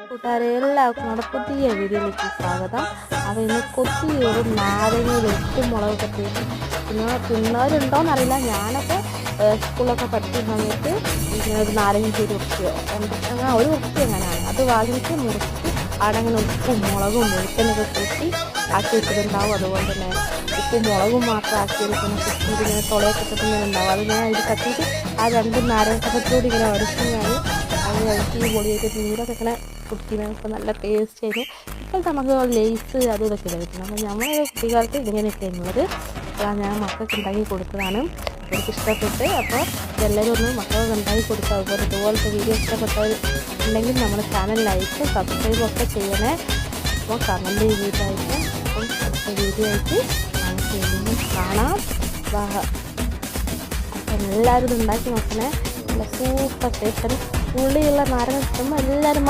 കൂട്ടുകാരെ എല്ലാവർക്കും നമ്മുടെ പുതിയ വീഡിയോയിലേക്ക് സ്വാഗതം. അപ്പോൾ ഇന്ന് കൊത്തിയൊരു നാരങ്ങയിൽ ഉപ്പും മുളകൊക്കെ തേച്ച് തിന്നവരുണ്ടോയെന്നറിയില്ല. ഞാനൊക്കെ സ്കൂളൊക്കെ പഠിക്കുന്ന സമയത്ത് ഇങ്ങനെ ഒരു നാരങ്ങ ചെയ്ത് ഉപ്പിയോ അങ്ങനെ ഒരു ഉപ്പി എങ്ങനെയാണ് അത് വാങ്ങിച്ച് മുറിച്ച് അവിടെ അങ്ങനെ ഉപ്പും മുളകും വെളുക്കനൊക്കെ കൂട്ടി ആക്കി വെച്ചിട്ടുണ്ടാവും. അതുപോലെ തന്നെ ഉപ്പും മുളകും മാത്രം ആക്കിയെടുക്കുന്ന കുത്തിയിട്ട് ഇങ്ങനെ തുളയൊക്കെ കിട്ടുന്നുണ്ടാവും. അത് ഞാൻ ഇത് കത്തിയിട്ട് ആ രണ്ട് നാരങ്ങക്കത്തോട് ഇങ്ങനെ ഉടച്ച് ഞാൻ അത് ഇളക്കി പൊടിയൊക്കെ നീരൊക്കെ ഇങ്ങനെ കുടിക്കുന്നതൊക്കെ നല്ല ടേസ്റ്റ് ആയിരുന്നു. ഇപ്പോൾ നമുക്ക് ലേസ് അതും ഇതൊക്കെ കഴിക്കണം. അപ്പോൾ നമ്മളെ കുട്ടികൾക്ക് ഇങ്ങനെയൊക്കെ ഉള്ളത് ഞാൻ മക്കൾക്ക് ഉണ്ടാക്കി കൊടുത്തതാണ്. എനിക്ക് ഇഷ്ടപ്പെട്ട്. അപ്പോൾ ഇതെല്ലാവരും ഒന്ന് മക്കൾക്ക് ഉണ്ടാക്കി കൊടുക്കുക. അതുപോലെ ഇതുപോലത്തെ വീഡിയോ ഇഷ്ടപ്പെട്ടവർ ഉണ്ടെങ്കിൽ നമ്മുടെ ചാനൽ ലൈക്ക് സബ്സ്ക്രൈബും ഒക്കെ ചെയ്യണേ. അപ്പോൾ കമൻറ്റ് ചെയ്തിട്ടായിട്ട് അപ്പം അടുത്ത വീഡിയോ ആയിട്ട് നമുക്ക് വീണ്ടും കാണാം. അപ്പം എല്ലാവരും ഇത് ഉണ്ടാക്കി നോക്കണേ. നല്ല സൂപ്പർ ടേസ്റ്റ്. ഉള്ളിയുള്ള നാരങ്ങ കിട്ടുമ്പോൾ എല്ലാവരും